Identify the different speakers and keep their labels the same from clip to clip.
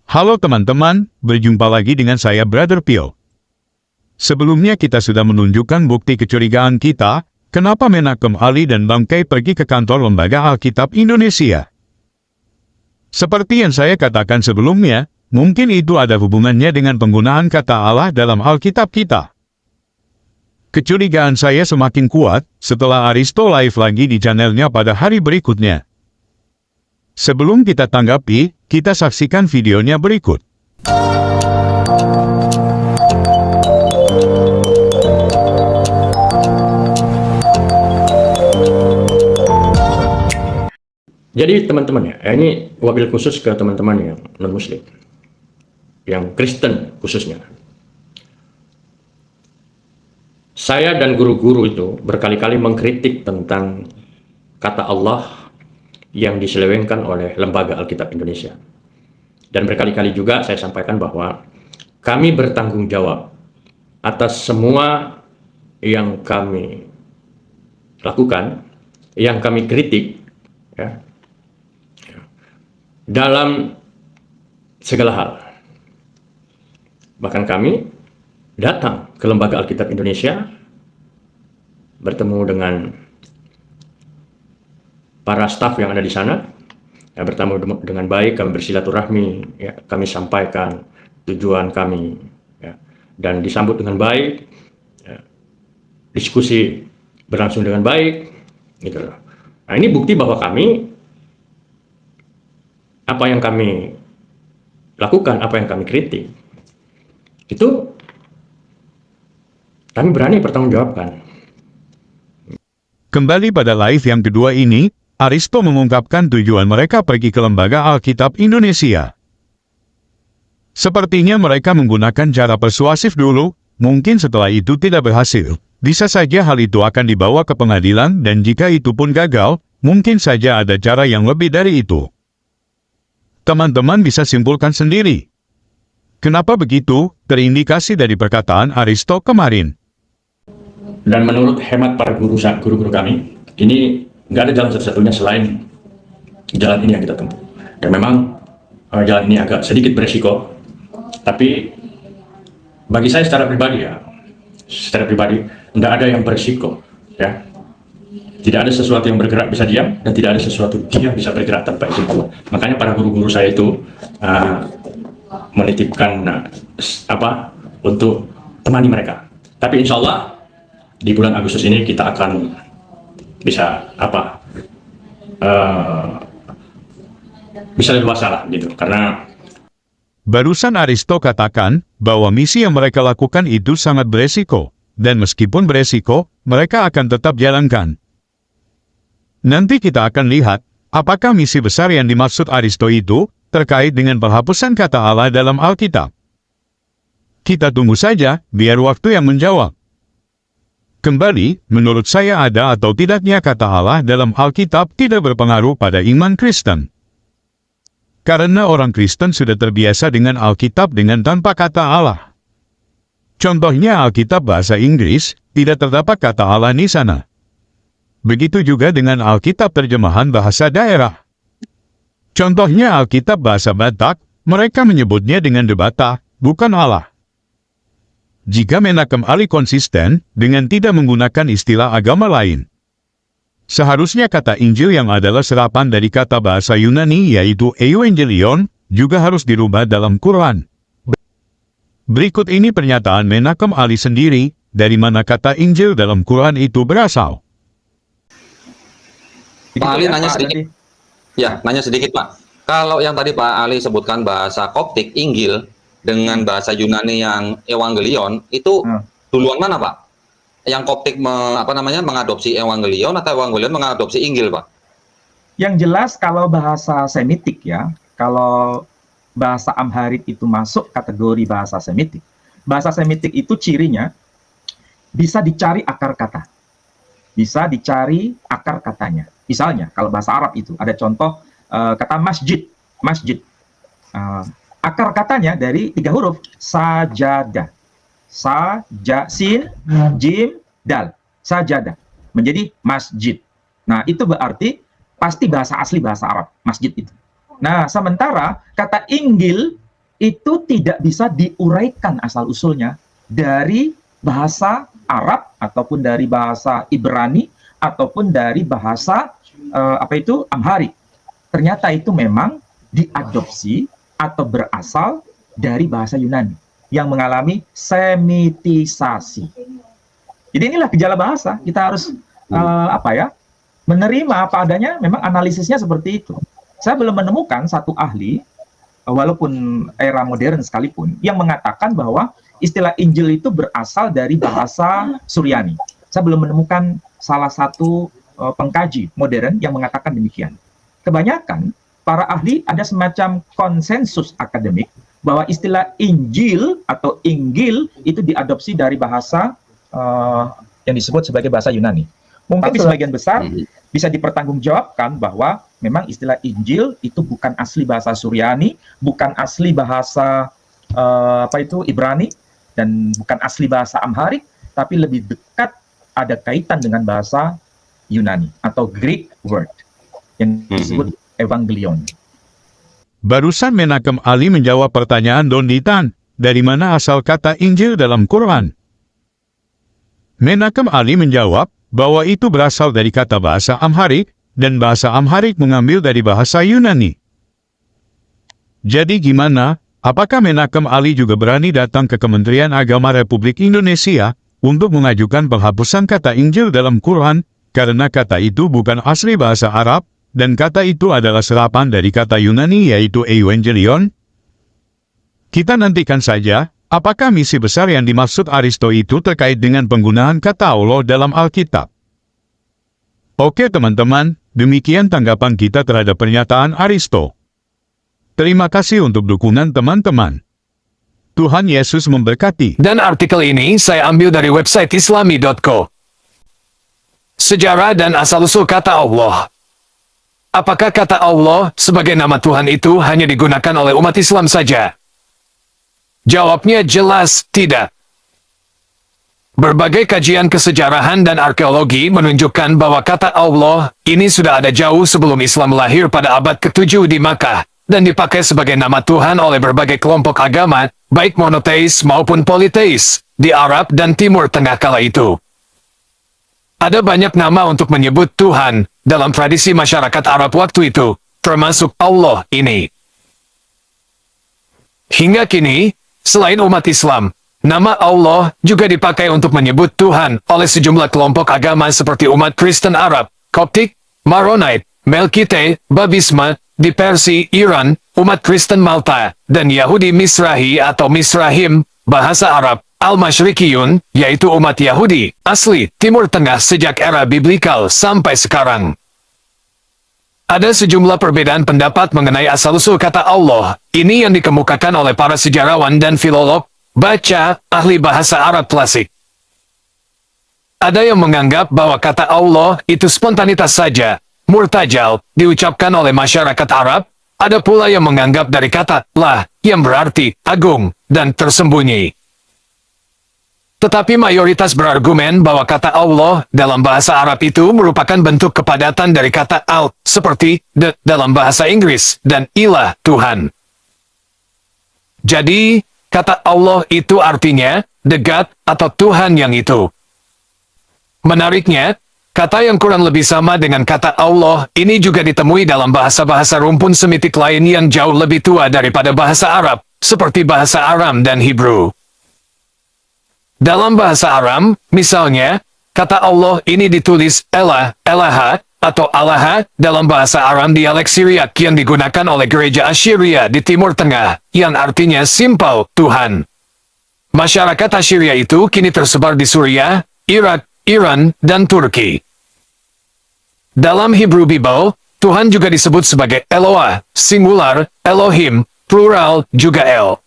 Speaker 1: Halo teman-teman, berjumpa lagi dengan saya Brother Pio. Sebelumnya kita sudah menunjukkan bukti kecurigaan kita, kenapa Menachem Ali dan Bangkai pergi ke kantor Lembaga Alkitab Indonesia. Seperti yang saya katakan sebelumnya, mungkin itu ada hubungannya dengan penggunaan kata Allah dalam Alkitab kita. Kecurigaan saya semakin kuat setelah Aristo live lagi di channelnya pada hari berikutnya. Sebelum kita tanggapi, kita saksikan videonya berikut.
Speaker 2: Jadi teman-teman ya, ini wabil khusus ke teman-teman yang non-muslim, yang Kristen khususnya. Saya dan guru-guru itu berkali-kali mengkritik tentang kata Allah yang diselewengkan oleh Lembaga Alkitab Indonesia. Dan berkali-kali juga saya sampaikan bahwa kami bertanggung jawab atas semua yang kami lakukan, yang kami kritik, ya, dalam segala hal. Bahkan kami datang ke Lembaga Alkitab Indonesia, bertemu dengan para staf yang ada di sana, ya, bertemu dengan baik, kami bersilaturahmi, ya, kami sampaikan tujuan kami, ya, dan disambut dengan baik, ya, diskusi berlangsung dengan baik, gitu loh. Nah, ini bukti bahwa kami, apa yang kami lakukan, apa yang kami kritik, itu kami berani pertanggungjawabkan.
Speaker 1: Kembali pada live yang kedua ini, Aristo mengungkapkan tujuan mereka pergi ke Lembaga Alkitab Indonesia. Sepertinya mereka menggunakan cara persuasif dulu, mungkin setelah itu tidak berhasil. Bisa saja hal itu akan dibawa ke pengadilan dan jika itu pun gagal, mungkin saja ada cara yang lebih dari itu. Teman-teman bisa simpulkan sendiri. Kenapa begitu? Terindikasi dari perkataan Aristo kemarin.
Speaker 2: Dan menurut hemat para guru-guru kami, ini nggak ada jalan satu-satunya selain jalan ini yang kita tempuh. Dan memang jalan ini agak sedikit beresiko, tapi bagi saya secara pribadi nggak ada yang beresiko, ya. Tidak ada sesuatu yang bergerak bisa diam, dan tidak ada sesuatu diam bisa bergerak tanpa izin Allah. Makanya para guru-guru saya itu menitipkan untuk temani mereka. Tapi insya Allah di bulan Agustus ini kita akan bisa bisa leluasa lah gitu, karena
Speaker 1: barusan Aristo katakan bahwa misi yang mereka lakukan itu sangat beresiko, dan meskipun beresiko, mereka akan tetap jalankan. Nanti kita akan lihat apakah misi besar yang dimaksud Aristo itu terkait dengan penghapusan kata Allah dalam Alkitab. Kita tunggu saja, biar waktu yang menjawab. Kembali, menurut saya ada atau tidaknya kata Allah dalam Alkitab tidak berpengaruh pada iman Kristen. Karena orang Kristen sudah terbiasa dengan Alkitab dengan tanpa kata Allah. Contohnya Alkitab bahasa Inggris, tidak terdapat kata Allah di sana. Begitu juga dengan Alkitab terjemahan bahasa daerah. Contohnya Alkitab bahasa Batak, mereka menyebutnya dengan Debata, bukan Allah. Jika Menachem Ali konsisten dengan tidak menggunakan istilah agama lain, seharusnya kata Injil yang adalah serapan dari kata bahasa Yunani yaitu Euangelion juga harus dirubah dalam Quran. Berikut ini pernyataan Menachem Ali sendiri, dari mana kata Injil dalam Quran itu berasal.
Speaker 3: Pak Ali nanya sedikit. Ya, nanya sedikit Pak. Kalau yang tadi Pak Ali sebutkan bahasa Koptik, Injil, dengan bahasa Yunani yang Evangelion, itu duluan mana Pak? Yang Koptik mengadopsi Evangelion atau Evangelion mengadopsi Injil Pak?
Speaker 4: Yang jelas kalau bahasa Semitik ya, kalau bahasa Amharik itu masuk kategori bahasa Semitik. Bahasa Semitik itu cirinya bisa dicari akar kata. Bisa dicari akar katanya. Misalnya kalau bahasa Arab itu ada contoh kata masjid. Masjid. Akar katanya dari 3 huruf, sajadah. Sin, jim, dal. Sajadah. Menjadi masjid. Nah, itu berarti pasti bahasa asli bahasa Arab, masjid itu. Nah, sementara kata Injil itu tidak bisa diuraikan asal-usulnya dari bahasa Arab ataupun dari bahasa Ibrani ataupun dari bahasa Amharic. Ternyata itu memang diadopsi atau berasal dari bahasa Yunani yang mengalami semitisasi. Jadi inilah gejala bahasa. Kita harus menerima apa adanya. Memang analisisnya seperti itu. Saya belum menemukan satu ahli, walaupun era modern sekalipun, yang mengatakan bahwa istilah Injil itu berasal dari bahasa Suryani. Saya belum menemukan salah satu pengkaji modern yang mengatakan demikian. Kebanyakan para ahli ada semacam konsensus akademik bahwa istilah Injil atau Inggil itu diadopsi dari bahasa yang disebut sebagai bahasa Yunani. Mungkin di sebagian besar bisa dipertanggungjawabkan bahwa memang istilah Injil itu bukan asli bahasa Suryani, bukan asli bahasa Ibrani, dan bukan asli bahasa Amharic, tapi lebih dekat ada kaitan dengan bahasa Yunani atau Greek word yang disebut Evangelion.
Speaker 1: Barusan Menakem Ali menjawab pertanyaan Donditan, dari mana asal kata Injil dalam Quran? Menakem Ali menjawab bahwa itu berasal dari kata bahasa Amharic, dan bahasa Amharic mengambil dari bahasa Yunani. Jadi gimana? Apakah Menakem Ali juga berani datang ke Kementerian Agama Republik Indonesia untuk mengajukan penghapusan kata Injil dalam Quran, karena kata itu bukan asli bahasa Arab, dan kata itu adalah serapan dari kata Yunani yaitu Evangelion? Kita nantikan saja, apakah misi besar yang dimaksud Aristo itu terkait dengan penggunaan kata Allah dalam Alkitab. Oke teman-teman, demikian tanggapan kita terhadap pernyataan Aristo. Terima kasih untuk dukungan teman-teman. Tuhan Yesus memberkati.
Speaker 5: Dan artikel ini saya ambil dari website islami.co. Sejarah dan asal-usul kata Allah. Apakah kata Allah sebagai nama Tuhan itu hanya digunakan oleh umat Islam saja? Jawabnya jelas tidak. Berbagai kajian kesejarahan dan arkeologi menunjukkan bahwa kata Allah ini sudah ada jauh sebelum Islam lahir pada abad ke-7 di Makkah, dan dipakai sebagai nama Tuhan oleh berbagai kelompok agama, baik monoteis maupun politeis, di Arab dan Timur Tengah kala itu. Ada banyak nama untuk menyebut Tuhan dalam tradisi masyarakat Arab waktu itu, termasuk Allah ini. Hingga kini, selain umat Islam, nama Allah juga dipakai untuk menyebut Tuhan oleh sejumlah kelompok agama seperti umat Kristen Arab, Koptik, Maronite, Melkite, Babisma, di Persia, Iran, umat Kristen Malta, dan Yahudi Misrahi atau Misrahim, bahasa Arab, Al-Masyrikiyun, yaitu umat Yahudi, asli Timur Tengah sejak era biblikal sampai sekarang. Ada sejumlah perbedaan pendapat mengenai asal-usul kata Allah, ini yang dikemukakan oleh para sejarawan dan filolog, baca, ahli bahasa Arab klasik. Ada yang menganggap bahwa kata Allah itu spontanitas saja, murtajal, diucapkan oleh masyarakat Arab. Ada pula yang menganggap dari kata lah, yang berarti agung dan tersembunyi. Tetapi mayoritas berargumen bahwa kata Allah dalam bahasa Arab itu merupakan bentuk kepadatan dari kata al, seperti the dalam bahasa Inggris, dan ilah, Tuhan. Jadi, kata Allah itu artinya the God atau Tuhan yang itu. Menariknya, kata yang kurang lebih sama dengan kata Allah ini juga ditemui dalam bahasa-bahasa rumpun Semitik lain yang jauh lebih tua daripada bahasa Arab, seperti bahasa Aram dan Hebrew. Dalam bahasa Aram, misalnya, kata Allah ini ditulis Elah, Elaha, atau Alaha dalam bahasa Aram dialek Syriak yang digunakan oleh gereja Assyria di Timur Tengah, yang artinya simpel, Tuhan. Masyarakat Assyria itu kini tersebar di Suriah, Irak, Iran, dan Turki. Dalam Hebrew Bible, Tuhan juga disebut sebagai Eloah, singular, Elohim, plural, juga El.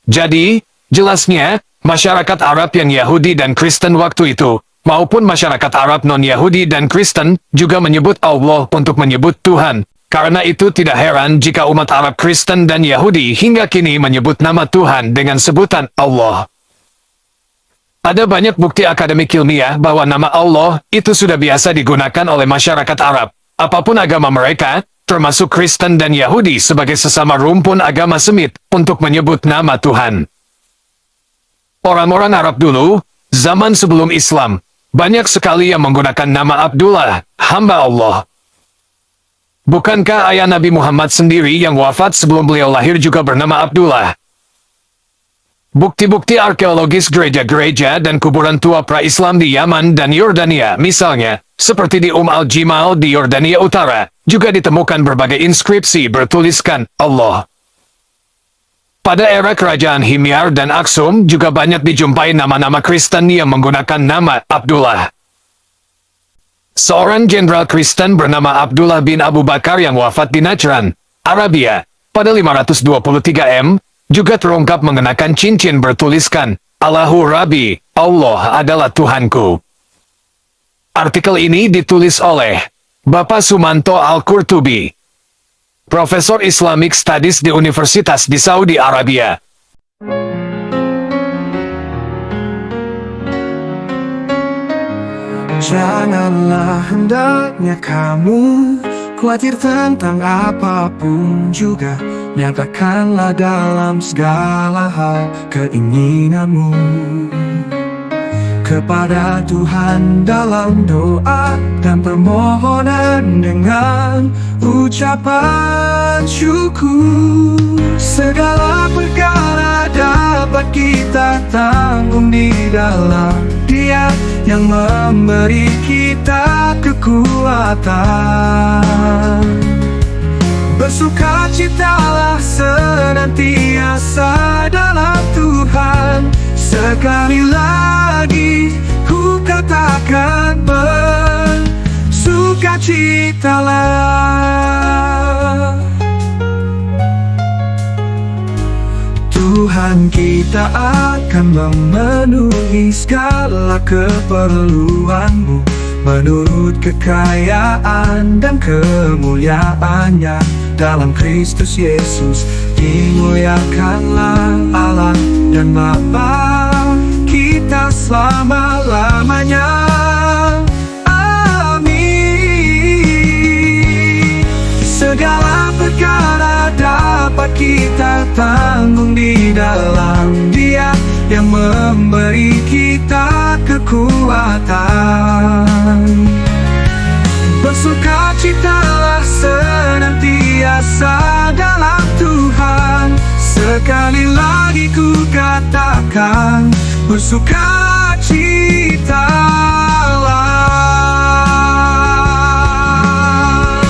Speaker 5: Jadi, jelasnya, masyarakat Arab yang Yahudi dan Kristen waktu itu, maupun masyarakat Arab non-Yahudi dan Kristen, juga menyebut Allah untuk menyebut Tuhan. Karena itu tidak heran jika umat Arab Kristen dan Yahudi hingga kini menyebut nama Tuhan dengan sebutan Allah. Ada banyak bukti akademik ilmiah bahwa nama Allah itu sudah biasa digunakan oleh masyarakat Arab, apapun agama mereka, termasuk Kristen dan Yahudi sebagai sesama rumpun agama Semit untuk menyebut nama Tuhan. Orang-orang Arab dulu, zaman sebelum Islam, banyak sekali yang menggunakan nama Abdullah, hamba Allah. Bukankah ayah Nabi Muhammad sendiri yang wafat sebelum beliau lahir juga bernama Abdullah? Bukti-bukti arkeologis gereja-gereja dan kuburan tua pra-Islam di Yaman dan Yordania, misalnya, seperti di Al-Jimal di Yordania Utara, juga ditemukan berbagai inskripsi bertuliskan Allah. Pada era kerajaan Himyar dan Aksum juga banyak dijumpai nama-nama Kristen yang menggunakan nama Abdullah. Seorang jenderal Kristen bernama Abdullah bin Abu Bakar yang wafat di Najran, Arabia, pada 523 M, juga terungkap mengenakan cincin bertuliskan, Allahu Rabbi, Allah adalah Tuhanku. Artikel ini ditulis oleh Bapak Sumanto Al-Qurtubi, Profesor Islamic Studies di Universitas di Saudi Arabia.
Speaker 6: Janganlah hendaknya kamu khawatir tentang apapun juga. Nyatakanlah dalam segala hal keinginanmu kepada Tuhan dalam doa dan permohonan dengan ucapan syukur. Segala perkara dapat kita tanggung di dalam Dia yang memberi kita kekuatan. Bersukacitalah senantiasa dalam Tuhan. Sekali lagi ku katakan bersukacitalah. Tuhan kita akan memenuhi segala keperluanmu menurut kekayaan dan kemuliaannya dalam Kristus Yesus. Dimuliakanlah Allah dan Bapa kita selama-lamanya. Amin. Segala perkara dapat kita tanggung di dalam Dia yang memberi kita kekuatan. Bersukacitalah senantiasa dalam Tuhan. Sekali lagi ku katakan bersukacitalah.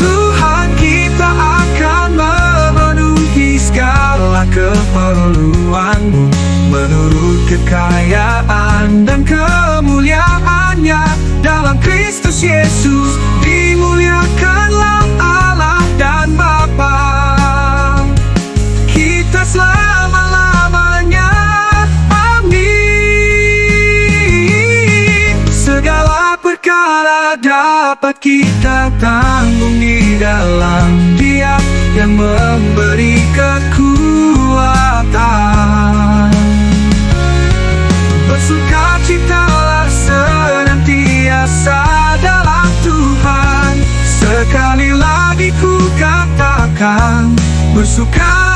Speaker 6: Tuhan kita akan memenuhi segala keperluanmu menurut kekayaan dan kemuliaannya dalam Kristus Yesus. Dimuliakanlah Allah dan Bapa kita selama-lamanya. Amin. Segala perkara dapat kita tanggung di dalam Dia yang memberi kekuatan. Bersukacitalah senantiasa dalam Tuhan. Sekali lagi ku katakan bersukacitalah.